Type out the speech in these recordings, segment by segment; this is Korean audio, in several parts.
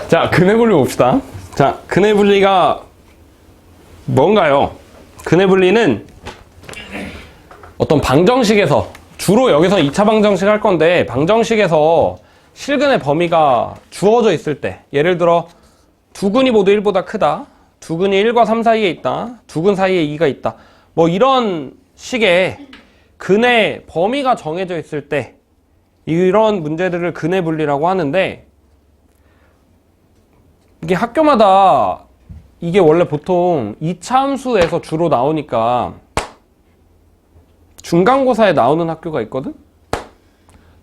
자, 근해 분리 봅시다. 자, 근해 분리가 뭔가요? 근해 분리는 어떤 방정식에서, 주로 여기서 2차 방정식 할 건데, 방정식에서 실근의 범위가 주어져 있을 때, 예를 들어 두 근이 모두 1보다 크다, 두 근이 1과 3 사이에 있다, 두 근 사이에 2가 있다, 뭐 이런 식의 근의 범위가 정해져 있을 때 이런 문제들을 근해 분리라고 하는데, 이게 학교마다 이게 원래 보통 2차 함수에서 주로 나오니까 중간고사에 나오는 학교가 있거든?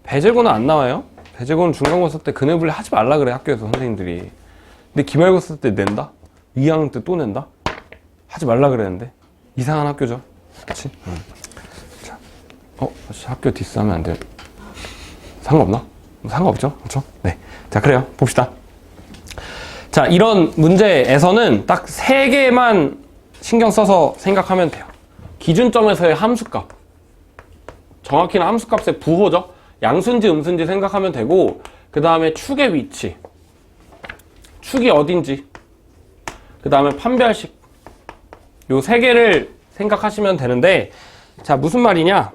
배제고는 안 나와요. 배제고는 중간고사 때 근해 분리 하지 말라 그래, 학교에서 선생님들이. 근데 기말고사 때 낸다? 2학년 때 또 낸다? 하지 말라 그랬는데. 이상한 학교죠. 그치? 자, 학교 디스하면 안 돼요. 상관없나? 상관없죠? 그렇죠? 네. 자, 그래요. 봅시다. 자, 이런 문제에서는 딱 3개만 신경 써서 생각하면 돼요. 기준점에서의 함수값. 정확히는 함수값의 부호죠. 양수인지 음수인지 생각하면 되고, 그 다음에 축의 위치. 축이 어딘지. 그 다음에 판별식. 요 3개를 생각하시면 되는데, 자, 무슨 말이냐?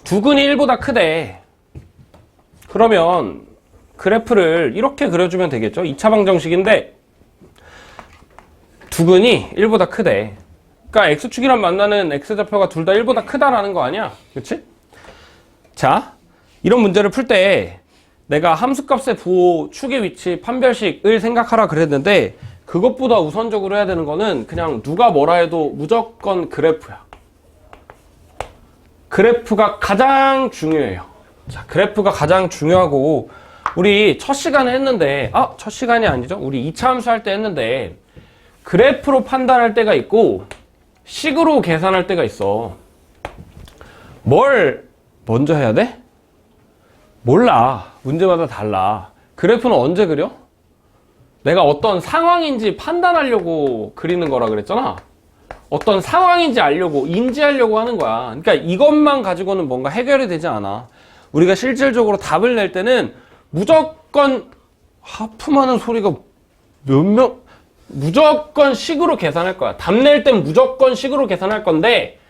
두 근이 1보다 크대. 그러면 그래프를 이렇게 그려주면 되겠죠? 2차 방정식인데 두 근이 1보다 크대. 그러니까 x축이랑 만나는 x좌표가 둘 다 1보다 크다라는 거 아니야? 그치? 자, 이런 문제를 풀 때 내가 함수값의 부호, 축의 위치, 판별식을 생각하라 그랬는데, 그것보다 우선적으로 해야 되는 거는 그냥 누가 뭐라 해도 무조건 그래프야. 그래프가 가장 중요해요. 자, 그래프가 가장 중요하고, 우리 첫 시간에 했는데, 첫 시간이 아니죠? 우리 2차 함수 할 때 했는데, 그래프로 판단할 때가 있고 식으로 계산할 때가 있어. 뭘 먼저 해야 돼? 몰라. 문제마다 달라. 그래프는 언제 그려? 내가 어떤 상황인지 판단하려고 그리는 거라 그랬잖아. 어떤 상황인지 알려고, 인지하려고 하는 거야. 그러니까 이것만 가지고는 뭔가 해결이 되지 않아. 우리가 실질적으로 답을 낼 때는 무조건, 하품하는 소리가 무조건 식으로 계산할 거야. 답 낼 땐 무조건 식으로 계산할 건데,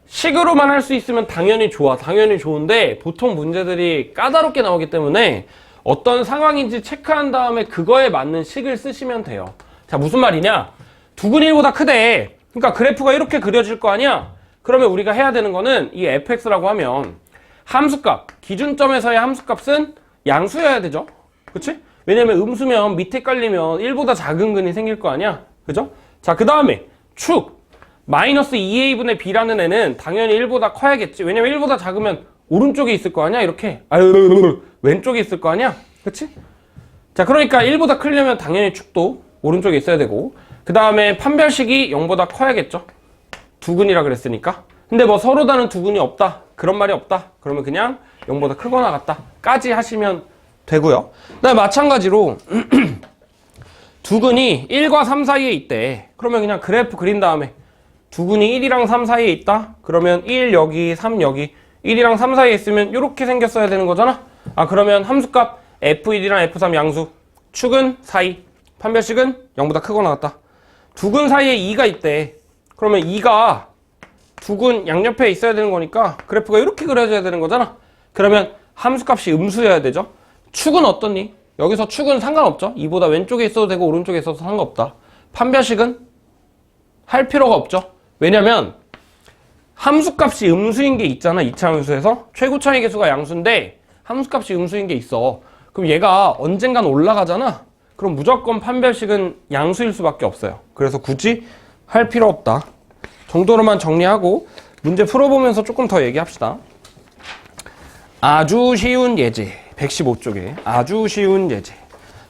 식으로만 할 수 있으면 당연히 좋아. 당연히 좋은데, 보통 문제들이 까다롭게 나오기 때문에 어떤 상황인지 체크한 다음에 그거에 맞는 식을 쓰시면 돼요. 자, 무슨 말이냐? 두 근이 1보다 크대. 그러니까 그래프가 이렇게 그려질 거 아니야? 그러면 우리가 해야 되는 거는 이 fx라고 하면 함수값, 기준점에서의 함수값은 양수여야 되죠? 그치? 왜냐면 음수면 밑에 깔리면 1보다 작은 근이 생길 거 아니야? 그죠? 자, 그 다음에 축 마이너스 2a분의 b라는 애는 당연히 1보다 커야겠지. 왜냐면 1보다 작으면 오른쪽에 있을 거 아니야? 이렇게 왼쪽에 있을 거 아니야? 그치? 자, 그러니까 1보다 크려면 당연히 축도 오른쪽에 있어야 되고, 그 다음에 판별식이 0보다 커야겠죠? 두 근이라 그랬으니까. 근데 뭐 서로 다른 두 근이 없다, 그런 말이 없다, 그러면 그냥 0보다 크거나 같다 까지 하시면 되고요. 그다음에 마찬가지로 두 근이 1과 3 사이에 있대. 그러면 그냥 그래프 그린 다음에 두 근이 1이랑 3 사이에 있다? 그러면 1 여기, 3 여기, 1이랑 3 사이에 있으면 이렇게 생겼어야 되는 거잖아? 그러면 함수값 F1이랑 F3 양수, 축은 사이, 판별식은 0보다 크거나 같다. 두 근 사이에 2가 있대. 그러면 2가 두 근 양옆에 있어야 되는 거니까 그래프가 이렇게 그려져야 되는 거잖아? 그러면 함수값이 음수여야 되죠? 축은 어떻니? 여기서 축은 상관없죠? 2보다 왼쪽에 있어도 되고 오른쪽에 있어도 상관없다. 판별식은 할 필요가 없죠? 왜냐면 함수값이 음수인 게 있잖아. 2차 함수에서 최고차의 개수가 양수인데 함수값이 음수인 게 있어. 그럼 얘가 언젠간 올라가잖아. 그럼 무조건 판별식은 양수일 수밖에 없어요. 그래서 굳이 할 필요 없다 정도로만 정리하고 문제 풀어보면서 조금 더 얘기합시다. 아주 쉬운 예제 115쪽에 아주 쉬운 예제.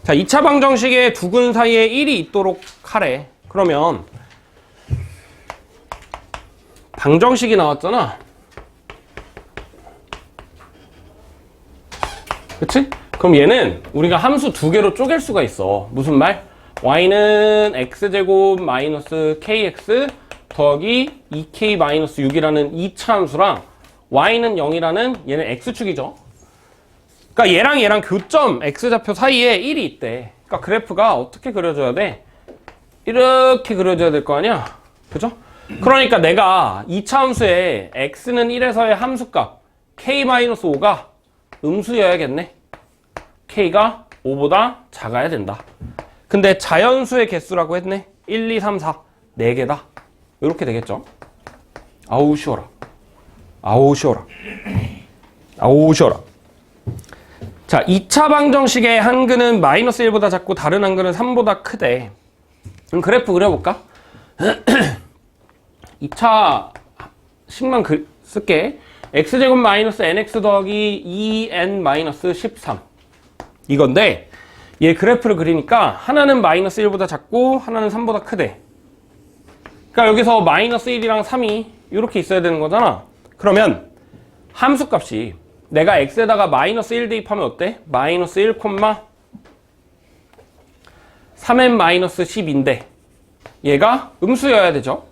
자, 2차 방정식에 두 근 사이에 1이 있도록 하래. 그러면 방정식이 나왔잖아. 그치? 그럼 얘는 우리가 함수 두 개로 쪼갤 수가 있어. 무슨 말? y는 x제곱 마이너스 kx 더하기 2k 마이너스 6이라는 2차 함수랑 y는 0이라는 얘는 x축이죠. 그러니까 얘랑 교점 x좌표 사이에 1이 있대. 그러니까 그래프가 어떻게 그려져야 돼? 이렇게 그려져야 될 거 아니야? 그죠? 그러니까 내가 2차 함수에 x는 1에서의 함수값 k-5가 음수여야겠네. k가 5보다 작아야 된다. 근데 자연수의 개수라고 했네. 1, 2, 3, 4. 4개다. 이렇게 되겠죠? 아우 쉬워라. 아우 쉬워라. 아우 쉬워라. 자, 2차 방정식의 한 근은 마이너스 1보다 작고 다른 한 근은 3보다 크대. 그럼 그래프 그려볼까? 2차 식만 쓸게. x제곱 마이너스 nx 더하기 2n 마이너스 13 이건데 얘 그래프를 그리니까 하나는 마이너스 1보다 작고 하나는 3보다 크대. 그러니까 여기서 마이너스 1이랑 3이 이렇게 있어야 되는 거잖아. 그러면 함수값이 내가 x에다가 마이너스 1 대입하면 어때? 마이너스 1, 3n 마이너스 10인데 얘가 음수여야 되죠.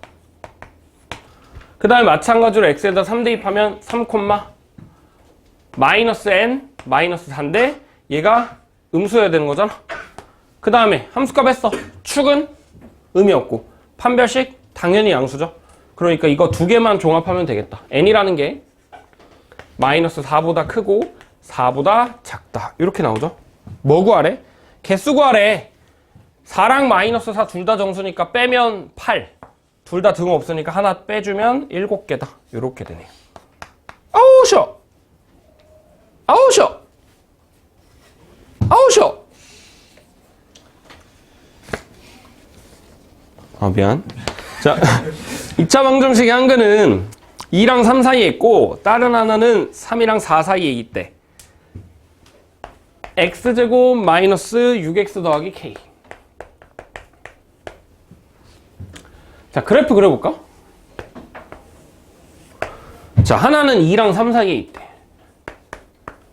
그 다음에 마찬가지로 x에다 3 대입하면 3, 마이너스 n 마이너스 4인데 얘가 음수여야 되는 거잖아. 그 다음에 함수값 했어. 축은 의미 없고 판별식 당연히 양수죠. 그러니까 이거 두 개만 종합하면 되겠다. n이라는 게 마이너스 4보다 크고 4보다 작다. 이렇게 나오죠. 뭐 구하래? 개수 구하래. 4랑 마이너스 4 둘 다 정수니까 빼면 8. 둘 다 등 없으니까 하나 빼주면 7개다. 이렇게 되네요. 아우 쉬워. 아우 쉬워. 아우 쉬워. 아 미안. 자, 2차 방정식의 한 근은 2랑 3 사이에 있고 다른 하나는 3이랑 4 사이에 있대. x제곱 마이너스 6x 더하기 k. 자, 그래프 그려볼까? 자, 하나는 2랑 3 사이에 있대.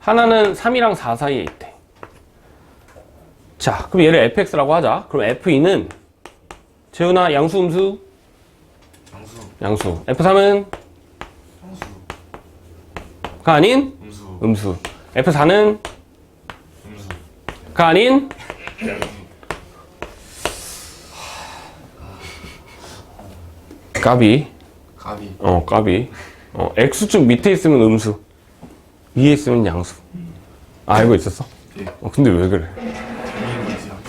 하나는 3이랑 4 사이에 있대. 자, 그럼 얘를 fx라고 하자. 그럼 f2는 재훈아 양수 음수? 양수. f3은? 가 아닌? 음수. f4는? 가 아닌? 까비. 까비. x축 밑에 있으면 음수, 위에 있으면 양수. 아, 알고 있었어? 근데 왜 그래?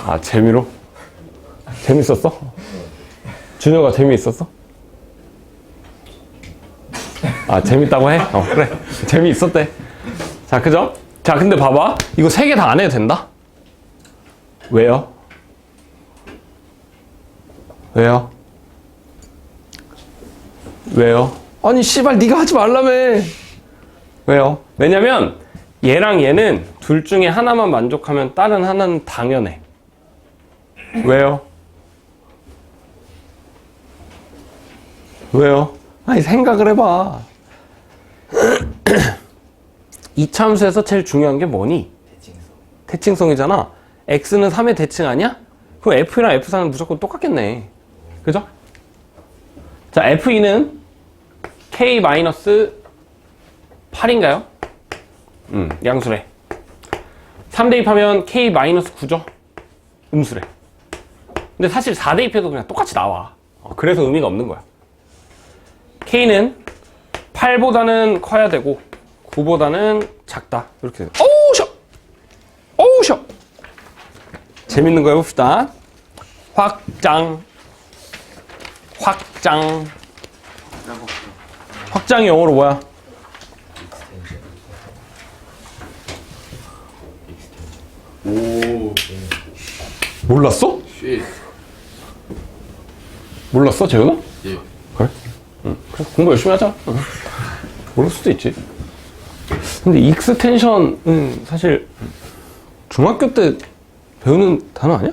아, 재미로? 재밌었어? 준혁아 재미있었어? 아, 재밌다고 해? 그래. 재미있었대. 자, 그죠? 자, 근데 봐봐. 이거 3개 다 안 해도 된다? 왜요? 왜요? 왜요? 아니 씨발 네가 하지 말라며. 왜요? 왜냐면 얘랑 얘는 둘 중에 하나만 만족하면 다른 하나는 당연해. 왜요? 왜요? 아니 생각을 해봐. 2차 함수에서 제일 중요한 게 뭐니? 대칭성이잖아. x는 3의 대칭 아니야? 그럼 f랑 f4는 무조건 똑같겠네. 그죠? 자, f2는 k-8인가요? 양수래. 3 대입하면 k-9죠? 음수래. 근데 사실 4 대입해도 그냥 똑같이 나와. 그래서 의미가 없는 거야. k는 8보다는 커야 되고 9보다는 작다. 이렇게 돼. 어우 쉬워! 어우 쉬워! 재밌는 거 해봅시다. 확장. 확장이 영어로 뭐야? 오. 몰랐어? 쉣. 몰랐어, 재훈아? 예. 그래? 응. 그래, 공부 열심히 하자. 응. 모를 수도 있지. 근데 익스텐션은 사실 중학교 때 배우는 단어 아니야?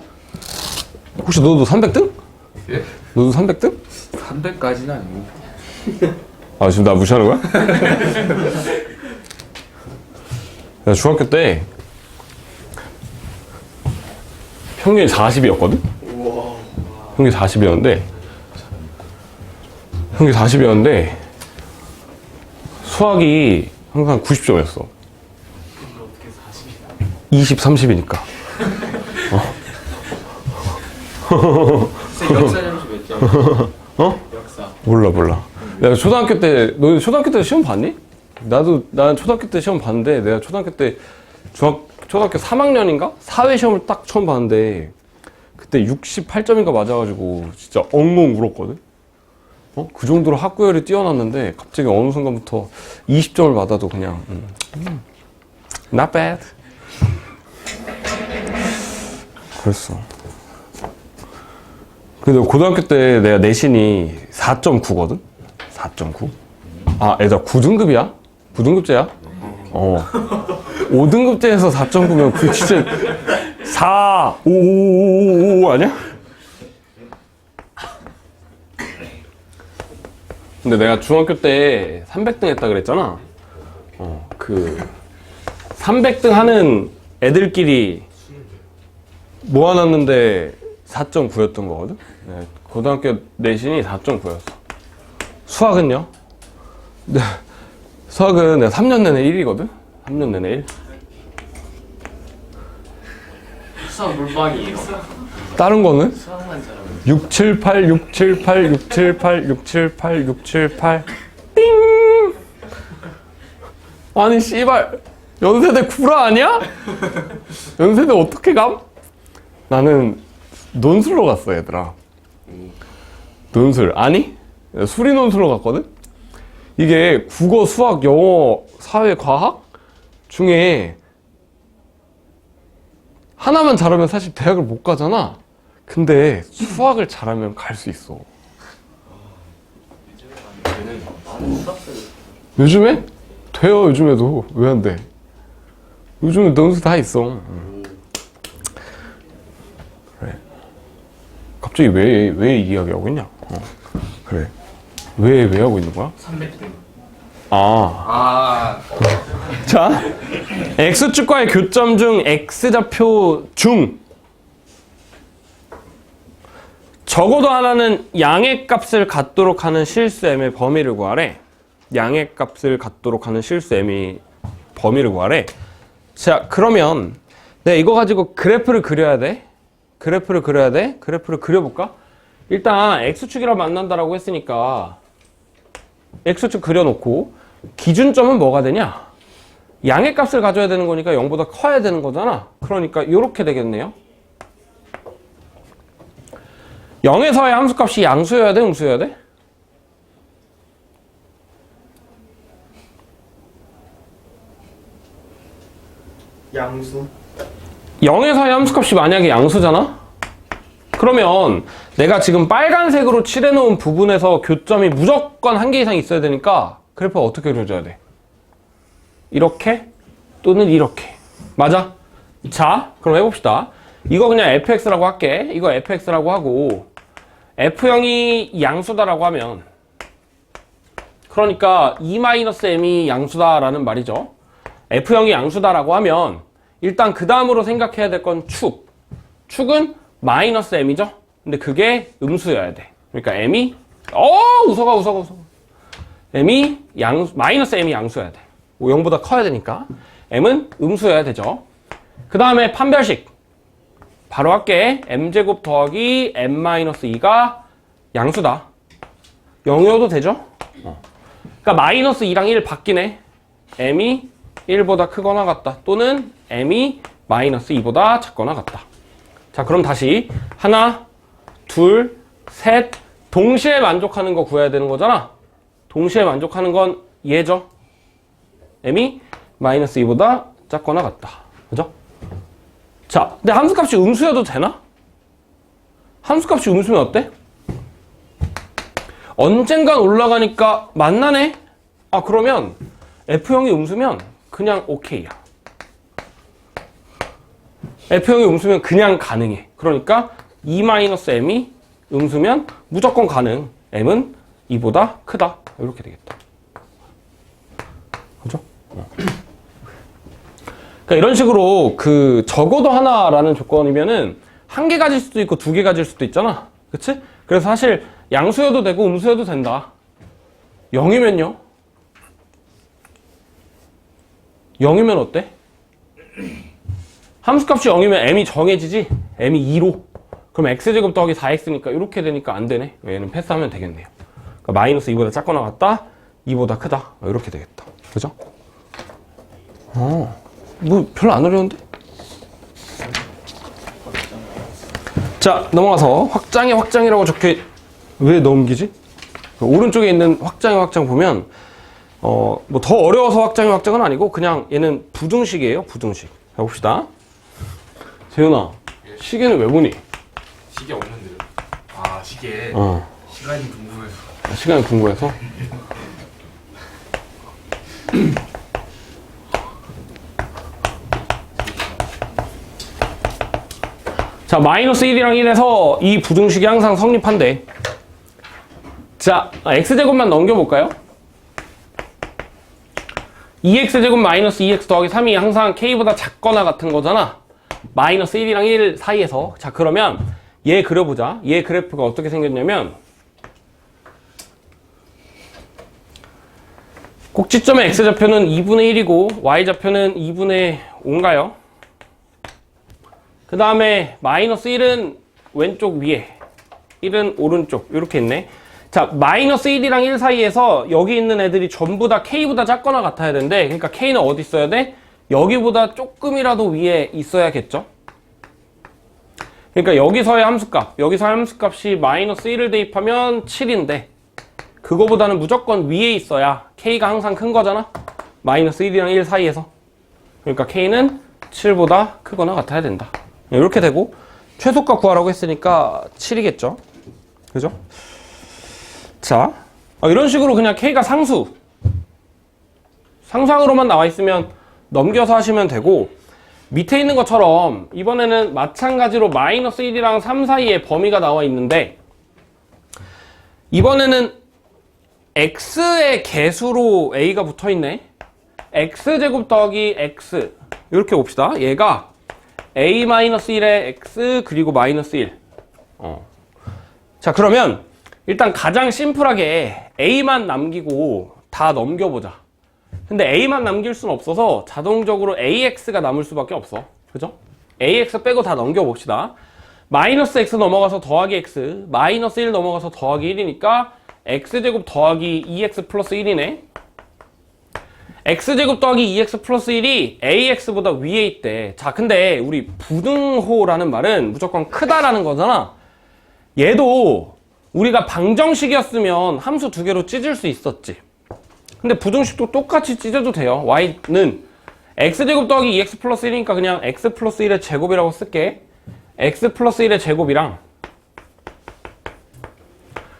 혹시 너도 300등? 예? 너도 300등? 300까지는 아니고. 아, 지금 나 무시하는 거야? 나 중학교 때 평균이 40이었거든? 평균이 40이었는데 수학이 항상 90점이었어. 20, 30이니까. 선생님 역사 점수 몇 점? 어? 역사. 몰라. 내가 초등학교 때, 너 초등학교 때 시험 봤니? 난 초등학교 때 시험 봤는데, 내가 초등학교 때, 초등학교 3학년인가? 사회 시험을 딱 처음 봤는데, 그때 68점인가 맞아가지고, 진짜 엉엉 울었거든? 그 정도로 학구열이 뛰어났는데, 갑자기 어느 순간부터 20점을 받아도 그냥, not bad. 그랬어. 근데 고등학교 때 내가 내신이 4.9거든? 4.9? 아, 얘들아 9등급이야? 9등급제야? 5등급제에서 4.9면 그게 진짜 4, 5 아니야? 근데 내가 중학교 때 300등 했다 그랬잖아. 300등 하는 애들끼리 모아놨는데 4.9였던 거거든? 네, 고등학교 내신이 4.9였어. 수학은요? 네, 수학은 내가 3년 내내 1이거든? 3년 내내 1. 수학 물방이에요. 다른 거는? 수학만 잘하면. 6, 7, 8, 6, 7, 8, 6, 7, 8, 6, 7, 8, 6, 7, 8. 띵! 아니, 씨발. 연세대 구라 아니야? 연세대 어떻게 감? 나는 논술로 갔어, 얘들아. 논술. 아니? 수리 논술로 갔거든? 이게 국어, 수학, 영어, 사회, 과학 중에 하나만 잘하면 사실 대학을 못 가잖아. 근데 수학을 잘하면 갈 수 있어. 요즘에? 돼요, 요즘에도. 왜 안 돼? 요즘에 논술 다 있어. 그래. 갑자기 왜 이 이야기 하고 있냐? 그래. 왜 하고 있는 거야? 300등. 자, X축과의 교점 중 X좌표 중 적어도 하나는 양의 값을 갖도록 하는 실수 m의 범위를 구하래. 양의 값을 갖도록 하는 실수 m의 범위를 구하래. 자, 그러면 내가 이거 가지고 그래프를 그려야 돼. 그래프를 그려볼까? 일단 X축이랑 만난다라고 했으니까 X축 그려놓고 기준점은 뭐가 되냐? 양의 값을 가져야 되는 거니까 0보다 커야 되는 거잖아. 그러니까 이렇게 되겠네요. 0에서의 함수값이 양수여야 돼? 음수여야 돼? 양수. 0에서의 함수값이 만약에 양수잖아? 그러면 내가 지금 빨간색으로 칠해놓은 부분에서 교점이 무조건 한 개 이상 있어야 되니까 그래프가 어떻게 그려져야 돼? 이렇게 또는 이렇게. 맞아? 자, 그럼 해봅시다. 이거 그냥 fx라고 할게. 이거 fx라고 하고 f형이 양수다라고 하면 그러니까 2-m이 양수다라는 말이죠. f형이 양수다라고 하면 일단 그 다음으로 생각해야 될 건 축. 축은 마이너스 m이죠. 근데 그게 음수여야 돼. 그러니까 m이 웃어가. m이 마이너스 m이 양수여야 돼. 0보다 커야 되니까 m은 음수여야 되죠. 그 다음에 판별식 바로 할게. m제곱 더하기 m-2가 양수다. 0이어도 되죠? 그러니까 마이너스 2랑 1 바뀌네. m이 1보다 크거나 같다. 또는 m이 마이너스 2보다 작거나 같다. 자, 그럼 다시 하나, 둘, 셋. 동시에 만족하는 거 구해야 되는 거잖아. 동시에 만족하는 건 얘죠. m이 마이너스 2보다 작거나 같다. 그죠? 자, 근데 함수값이 음수여도 되나? 함수값이 음수면 어때? 언젠간 올라가니까 만나네? 아, 그러면 F형이 음수면 그냥 오케이야. F형이 음수면 그냥 가능해. 그러니까 2-m이 음수면 무조건 가능. m은 2보다 크다. 이렇게 되겠다. 그죠? 그러니까 이런 식으로 그 적어도 하나라는 조건이면은 한 개 가질 수도 있고 두 개 가질 수도 있잖아. 그치? 그래서 사실 양수여도 되고 음수여도 된다. 0이면요? 0이면 어때? 함수값이 0이면 m이 정해지지? m이 2로. 그럼 x제곱 더하기 4x니까 이렇게 되니까 안 되네. 얘는 패스하면 되겠네요. 그러니까 마이너스 2보다 작거나 같다, 2보다 크다. 이렇게 되겠다. 그죠? 뭐 별로 안 어려운데? 자, 넘어가서 확장의 확장이라고 적혀, 왜 넘기지? 오른쪽에 있는 확장의 확장 보면, 뭐 더 어려워서 확장의 확장은 아니고, 그냥 얘는 부등식이에요, 부등식. 자, 봅시다. 재훈아, 시계는 왜 보니? 시계 없는데요. 아 시계. 시간이 궁금해서. 시간이 궁금해서? 자, 마이너스 1이랑 1에서 이 부등식이 항상 성립한대. 자, x제곱만 넘겨볼까요? 2x제곱 마이너스 2x 더하기 3이 항상 k보다 작거나 같은 거잖아. 마이너스 1이랑 1 사이에서. 자, 그러면 얘 그려보자. 얘 그래프가 어떻게 생겼냐면 꼭지점의 x좌표는 2분의 1이고 y좌표는 2분의 5인가요? 그 다음에 마이너스 1은 왼쪽 위에, 1은 오른쪽, 이렇게 있네. 자, 마이너스 1이랑 1 사이에서 여기 있는 애들이 전부 다 k보다 작거나 같아야 되는데, 그러니까 k는 어디 있어야 돼? 여기보다 조금이라도 위에 있어야겠죠? 그러니까 여기서의 함수값, 여기서의 함수값이 마이너스 1을 대입하면 7인데 그거보다는 무조건 위에 있어야 k가 항상 큰 거잖아? 마이너스 1이랑 1 사이에서. 그러니까 k는 7보다 크거나 같아야 된다. 이렇게 되고, 최소값 구하라고 했으니까 7이겠죠? 그죠? 자, 이런 식으로 그냥 k가 상수항으로만 나와 있으면 넘겨서 하시면 되고, 밑에 있는 것처럼 이번에는 마찬가지로 마이너스 1이랑 3 사이에 범위가 나와 있는데, 이번에는 x의 개수로 a가 붙어 있네. x제곱 더하기 x, 이렇게 봅시다. 얘가 a-1의 x 그리고 마이너스 1. 자, 그러면 일단 가장 심플하게 a만 남기고 다 넘겨보자. 근데 a만 남길 수는 없어서 자동적으로 ax가 남을 수밖에 없어. 그죠? ax 빼고 다 넘겨봅시다. 마이너스 x 넘어가서 더하기 x, 마이너스 1 넘어가서 더하기 1이니까 x제곱 더하기 2x 플러스 1이네. x제곱 더하기 2x 플러스 1이 ax보다 위에 있대. 자, 근데 우리 부등호라는 말은 무조건 크다라는 거잖아. 얘도 우리가 방정식이었으면 함수 두 개로 찢을 수 있었지. 근데 부등식도 똑같이 찢어도 돼요. y는 x제곱 더하기 2x 플러스 1이니까 그냥 x 플러스 1의 제곱이라고 쓸게. x 플러스 1의 제곱이랑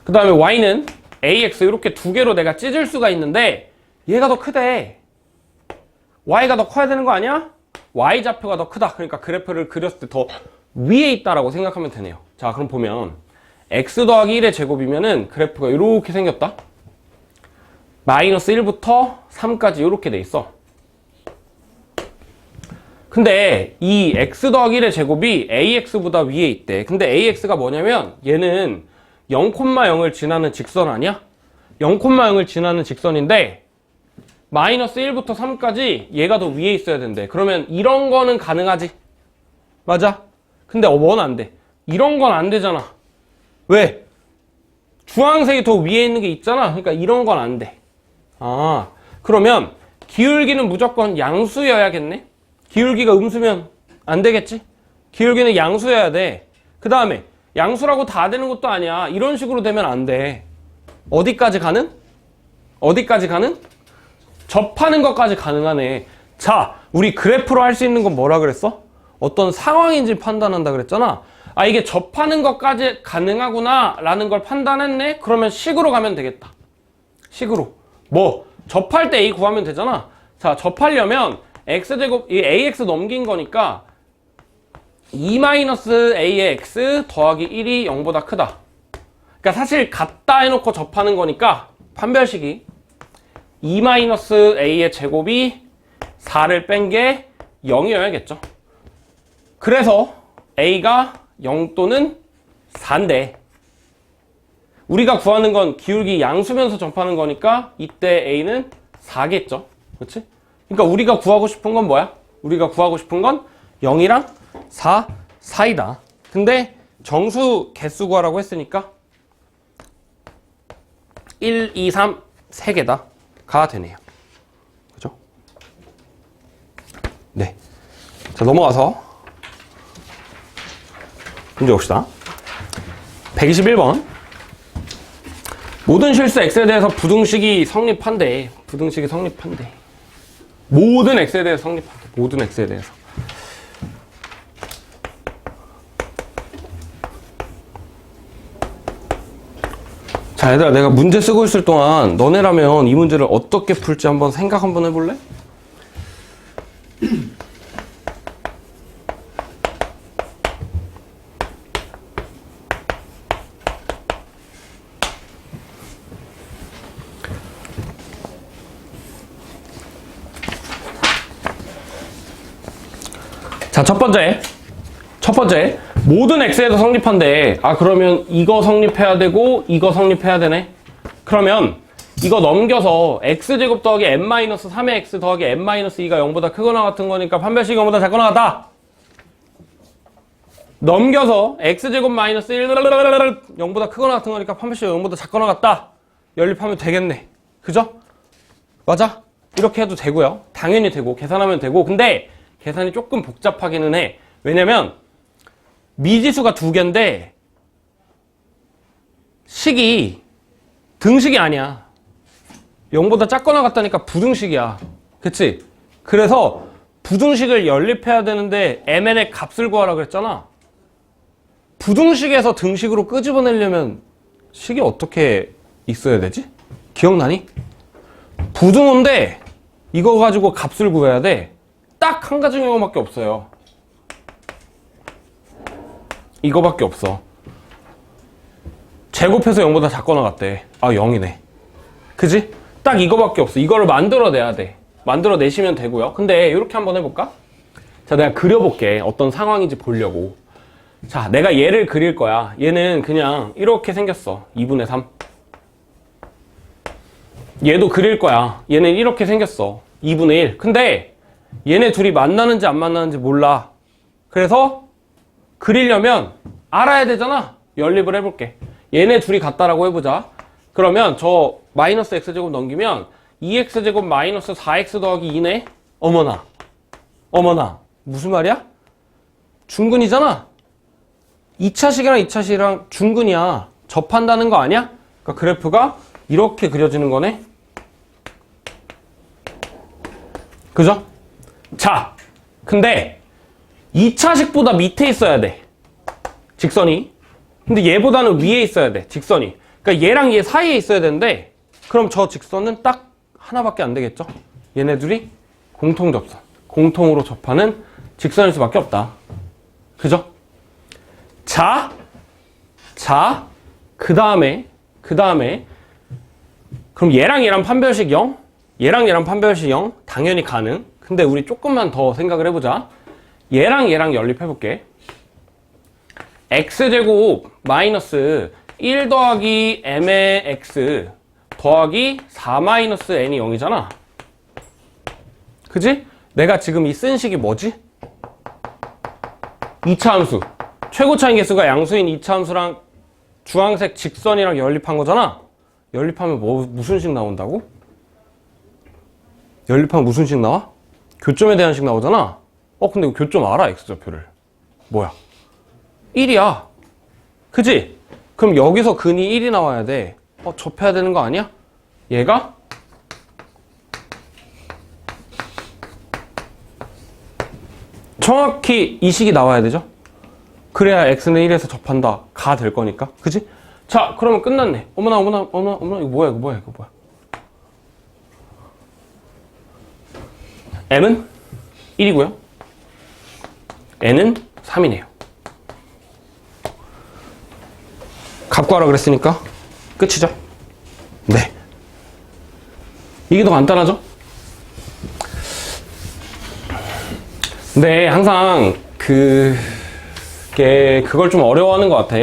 그 다음에 y는 ax 이렇게 두 개로 내가 찢을 수가 있는데, 얘가 더 크대. y가 더 커야 되는 거 아니야? y좌표가 더 크다. 그러니까 그래프를 그렸을 때 더 위에 있다라고 생각하면 되네요. 자, 그럼 보면 x 더하기 1의 제곱이면은 그래프가 이렇게 생겼다. 마이너스 1부터 3까지 이렇게 돼 있어. 근데 이 x 더하기 1의 제곱이 ax보다 위에 있대. 근데 ax가 뭐냐면 얘는 0,0을 지나는 직선 아니야? 0,0을 지나는 직선인데 마이너스 1부터 3까지 얘가 더 위에 있어야 된대. 그러면 이런 거는 가능하지? 맞아? 근데 뭔 안 돼? 이런 건 안 되잖아. 왜? 주황색이 더 위에 있는 게 있잖아. 그러니까 이런 건 안 돼. 아, 그러면 기울기는 무조건 양수여야겠네? 기울기가 음수면 안 되겠지? 기울기는 양수여야 돼. 그 다음에 양수라고 다 되는 것도 아니야. 이런 식으로 되면 안 돼. 어디까지 가는? 어디까지 가는? 접하는 것까지 가능하네. 자, 우리 그래프로 할 수 있는 건 뭐라 그랬어? 어떤 상황인지 판단한다 그랬잖아. 아, 이게 접하는 것까지 가능하구나 라는 걸 판단했네? 그러면 식으로 가면 되겠다. 식으로. 뭐 접할 때 a 구하면 되잖아. 자, 접하려면 x제곱, 이 ax 넘긴 거니까 2-a의 x 더하기 1이 0보다 크다. 그러니까 사실 같다 해놓고 접하는 거니까 판별식이 2-a의 제곱이 4를 뺀 게 0이어야겠죠. 그래서 a가 0 또는 4인데 우리가 구하는 건 기울기 양수면서 접하는 거니까 이때 a는 4겠죠. 그렇지? 그러니까 우리가 구하고 싶은 건 뭐야? 우리가 구하고 싶은 건 0이랑 4 사이다. 근데 정수 개수 구하라고 했으니까 1, 2, 3, 3개다 가 되네요. 그죠? 네. 자, 넘어가서 문제 봅시다. 121번. 모든 실수 x에 대해서 부등식이 성립한대. 부등식이 성립한대. 모든 x에 대해서 성립한대. 모든 x에 대해서. 자, 얘들아, 내가 문제 쓰고 있을 동안 너네라면 이 문제를 어떻게 풀지 한번 생각 한번 해볼래? 자, 첫 번째 모든 x에도 성립한대. 아, 그러면 이거 성립해야 되고 이거 성립해야 되네. 그러면 이거 넘겨서 x제곱 더하기 n-3의 x 더하기 n-2가 0보다 크거나 같은 거니까 판별식이 0보다 작거나 같다. 넘겨서 x제곱 마이너스 1 0보다 크거나 같은 거니까 판별식이 0보다 작거나 같다. 연립하면 되겠네. 그죠? 맞아? 이렇게 해도 되고요. 당연히 되고 계산하면 되고. 근데 계산이 조금 복잡하기는 해. 왜냐면 미지수가 2개인데 식이 등식이 아니야. 0보다 작거나 같다니까 부등식이야. 그치? 그래서 부등식을 연립해야 되는데 mn의 값을 구하라 그랬잖아. 부등식에서 등식으로 끄집어내려면 식이 어떻게 있어야 되지? 기억나니? 부등호인데 이거 가지고 값을 구해야 돼. 딱 한 가지 경우밖에 없어요. 이거밖에 없어. 제곱해서 0보다 작거나 같대. 아, 0이네. 그지? 딱 이거밖에 없어. 이거를 만들어내야 돼. 만들어내시면 되고요. 근데 이렇게 한번 해볼까? 자, 내가 그려볼게. 어떤 상황인지 보려고. 자, 내가 얘를 그릴 거야. 얘는 그냥 이렇게 생겼어. 2분의 3. 얘도 그릴 거야. 얘는 이렇게 생겼어. 2분의 1. 근데 얘네 둘이 만나는지 안 만나는지 몰라. 그래서 그리려면 알아야 되잖아. 연립을 해볼게. 얘네 둘이 같다라고 해보자. 그러면 저 마이너스 x제곱 넘기면 2x제곱 마이너스 4x 더하기 2네? 어머나. 무슨 말이야? 중근이잖아. 2차식이랑 2차식이랑 중근이야. 접한다는 거 아니야? 그러니까 그래프가 이렇게 그려지는 거네. 그죠? 자, 근데 2차식보다 밑에 있어야 돼. 직선이. 근데 얘보다는 위에 있어야 돼. 직선이. 그러니까 얘랑 얘 사이에 있어야 되는데 그럼 저 직선은 딱 하나밖에 안 되겠죠? 얘네들이 공통 접선. 공통으로 접하는 직선일 수밖에 없다. 그죠? 자, 그 다음에 그럼 얘랑 판별식 0? 얘랑 판별식 0? 당연히 가능. 근데 우리 조금만 더 생각을 해보자. 얘랑 연립해볼게. x제곱 마이너스 1 더하기 m의 x 더하기 4 마이너스 n이 0이잖아. 그지? 내가 지금 이 쓴 식이 뭐지? 2차 함수. 최고차인 개수가 양수인 2차 함수랑 주황색 직선이랑 연립한 거잖아. 연립하면 무슨 식 나온다고? 연립하면 무슨 식 나와? 교점에 대한 식 나오잖아. 근데 이거 교점 알아, x좌표를. 뭐야? 1이야. 그지? 그럼 여기서 근이 1이 나와야 돼. 접해야 되는 거 아니야? 얘가 정확히 이 식이 나와야 되죠? 그래야 x는 1에서 접한다. 가 될 거니까. 그지? 자, 그러면 끝났네. 어머나, 이거 뭐야. m은 1이고요. n은 3이네요. 값 구하라 그랬으니까 끝이죠. 네. 이게 더 간단하죠? 근데 항상 그걸 좀 어려워하는 것 같아.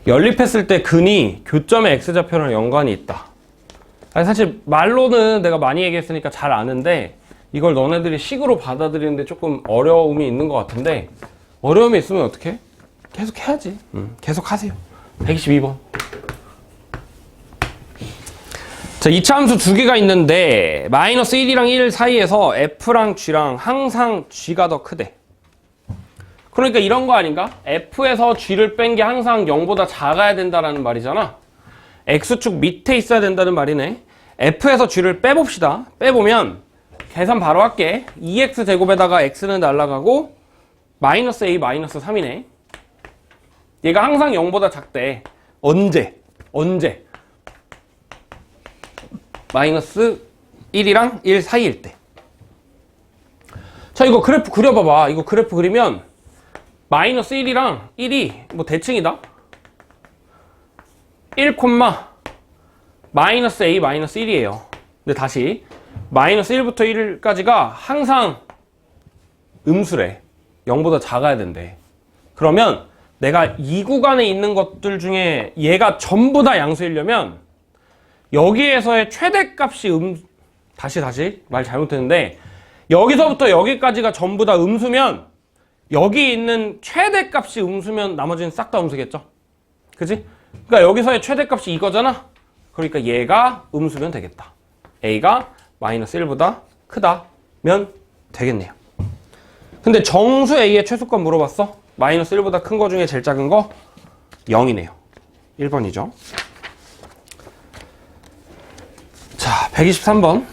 연립했을 때 근이 교점의 x좌표랑 연관이 있다. 아니, 사실 말로는 내가 많이 얘기했으니까 잘 아는데 이걸 너네들이 식으로 받아들이는데 조금 어려움이 있는 것 같은데 어려움이 있으면 어떡해? 계속 해야지. 계속 하세요. 122번. 자, 2차 함수 두 개가 있는데 마이너스 1이랑 1 사이에서 f랑 g랑 항상 g가 더 크대. 그러니까 이런 거 아닌가? f에서 g를 뺀 게 항상 0보다 작아야 된다라는 말이잖아. x축 밑에 있어야 된다는 말이네. f에서 g를 빼봅시다. 빼보면 계산 바로 할게. 2x 제곱에다가 x는 날라가고 마이너스 a 마이너스 3이네. 얘가 항상 0보다 작대. 언제? 마이너스 1이랑 1 사이일 때. 자, 이거 그래프 그려봐봐. 이거 그래프 그리면 마이너스 1이랑 1이 뭐 대칭이다. 1, 마이너스 a 마이너스 1이에요. 근데 다시 마이너스 1부터 1까지가 항상 음수래. 0보다 작아야 된대. 그러면 내가 이 구간에 있는 것들 중에 얘가 전부 다 양수이려면 여기에서의 최대값이 다시 말 잘못했는데 여기서부터 여기까지가 전부 다 음수면 여기 있는 최대값이 음수면 나머지는 싹 다 음수겠죠? 그지? 그러니까 여기서의 최대값이 이거잖아? 그러니까 얘가 음수면 되겠다. a가 마이너스 1보다 크다면 되겠네요. 근데 정수 a의 최소값 물어봤어? 마이너스 1보다 큰 거 중에 제일 작은 거 0이네요. 1번이죠. 자, 123번.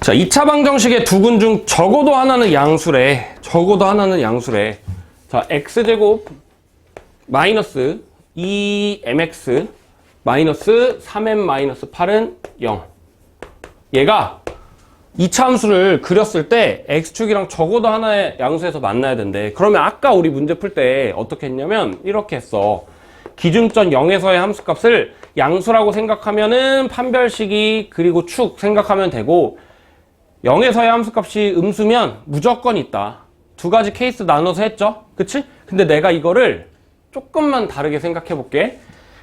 자, 2차 방정식의 두 근 중 적어도 하나는 양수래. 자, x제곱 마이너스 2mx 마이너스 3m 마이너스 8은 0. 얘가 2차 함수를 그렸을 때 x축이랑 적어도 하나의 양수에서 만나야 된대. 그러면 아까 우리 문제 풀 때 어떻게 했냐면 이렇게 했어. 기준점 0에서의 함수값을 양수라고 생각하면은 판별식이 그리고 축 생각하면 되고 0에서의 함수값이 음수면 무조건 있다. 두 가지 케이스 나눠서 했죠? 그치? 근데 내가 이거를 조금만 다르게 생각해 볼게.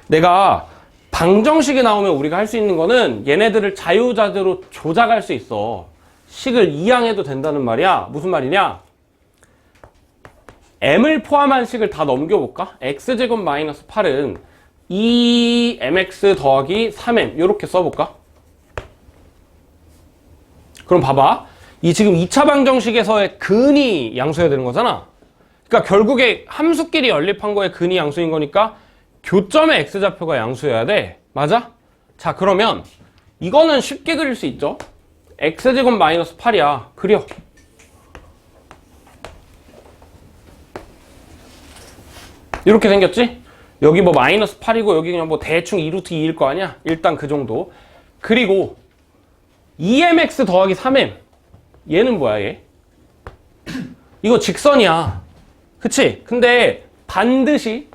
내가 방정식이 나오면 우리가 할 수 있는 거는 얘네들을 자유자재로 조작할 수 있어. 식을 이항해도 된다는 말이야. 무슨 말이냐? m을 포함한 식을 다 넘겨볼까? x제곱 마이너스 8은 2mx 더하기 3m 이렇게 써볼까? 그럼 봐봐. 이 지금 2차 방정식에서의 근이 양수여야 되는 거잖아. 그러니까 결국에 함수끼리 연립한 거에 근이 양수인 거니까 교점의 x좌표가 양수여야 돼. 맞아? 자, 그러면 이거는 쉽게 그릴 수 있죠? x제곱 마이너스 8이야. 그려. 이렇게 생겼지? 여기 뭐 마이너스 8이고 여기 그냥 뭐 대충 2루트 2일 거 아니야? 일단 그 정도. 그리고 2mx 더하기 3m 얘는 뭐야 얘? 이거 직선이야. 그치? 근데 반드시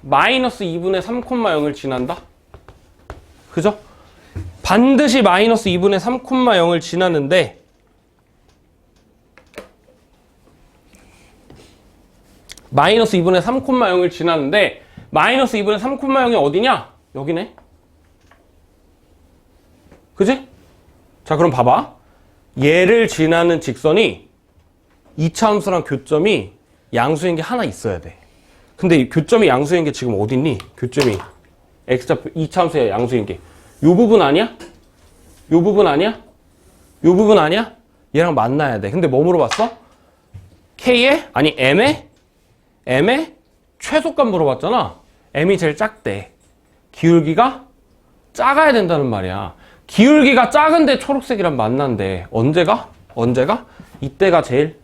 마이너스 2분의 3,0을 지난다? 그죠? 반드시 마이너스 2분의 3,0을 지나는데 마이너스 2분의 3,0을 지나는데 마이너스 2분의 3,0이 어디냐? 여기네. 그지? 자, 그럼 봐봐. 얘를 지나는 직선이 2차 함수랑 교점이 양수인 게 하나 있어야 돼. 근데 이 교점이 양수인 게 지금 어디 있니? 교점이 x좌표 2차 함수의 양수인 게 요 부분 아니야? 요 부분 아니야? 요 부분 아니야? 얘랑 만나야 돼. 근데 뭐 물어봤어? k의? 아니 m의 최소값 물어봤잖아. m이 제일 작대. 기울기가 작아야 된다는 말이야. 기울기가 작은데 초록색이랑 만난대. 언제가? 이때가 제일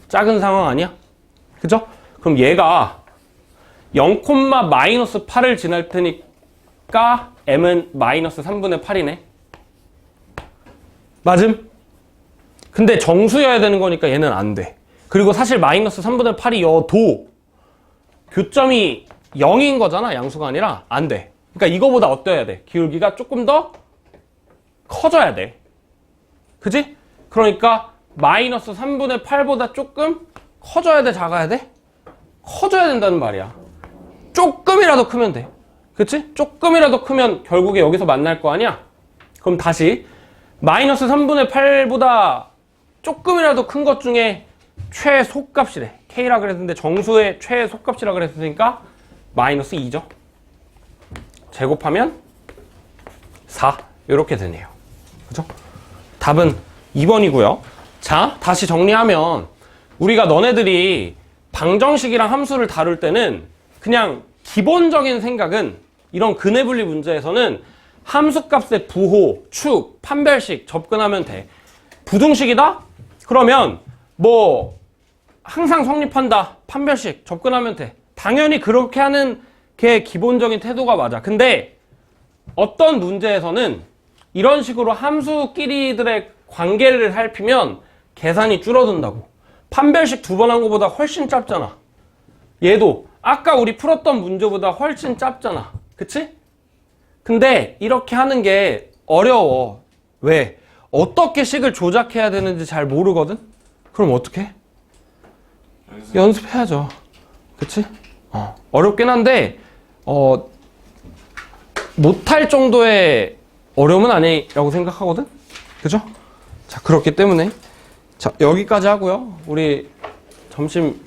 작은 상황 아니야? 그죠? 그럼 얘가 0, 마이너스 8을 지날 테니까 m은 마이너스 3분의 8이네. 맞음? 근데 정수여야 되는 거니까 얘는 안 돼. 그리고 사실 마이너스 3분의 8이여도 교점이 0인 거잖아. 양수가 아니라. 안 돼. 그러니까 이거보다 어때야 돼? 기울기가 조금 더 커져야 돼. 그지? 그러니까 마이너스 3분의 8보다 조금 커져야 돼? 작아야 돼? 커져야 된다는 말이야. 조금이라도 크면 돼. 그치? 조금이라도 크면 결국에 여기서 만날 거 아니야? 그럼 다시 마이너스 3분의 8보다 조금이라도 큰 것 중에 최소값이래. K라 그랬는데 정수의 최소값이라 그랬으니까 마이너스 2죠. 제곱하면 4 이렇게 되네요. 그죠? 답은 2번이고요. 자, 다시 정리하면 우리가 너네들이 방정식이랑 함수를 다룰 때는 그냥 기본적인 생각은 이런 근해분리 문제에서는 함수값의 부호, 축, 판별식 접근하면 돼. 부등식이다? 그러면 뭐 항상 성립한다. 판별식 접근하면 돼. 당연히 그렇게 하는 게 기본적인 태도가 맞아. 근데 어떤 문제에서는 이런 식으로 함수끼리들의 관계를 살피면 계산이 줄어든다고. 판별식 2번 한 거보다 훨씬 짧잖아. 얘도 아까 우리 풀었던 문제보다 훨씬 짧잖아. 그치? 근데 이렇게 하는 게 어려워. 왜? 어떻게 식을 조작해야 되는지 잘 모르거든? 그럼 어떻게? 연습해야죠. 그치? 어렵긴 한데 못할 정도의 어려움은 아니라고 생각하거든? 그죠? 자, 그렇기 때문에 자, 여기까지 하고요. 우리 점심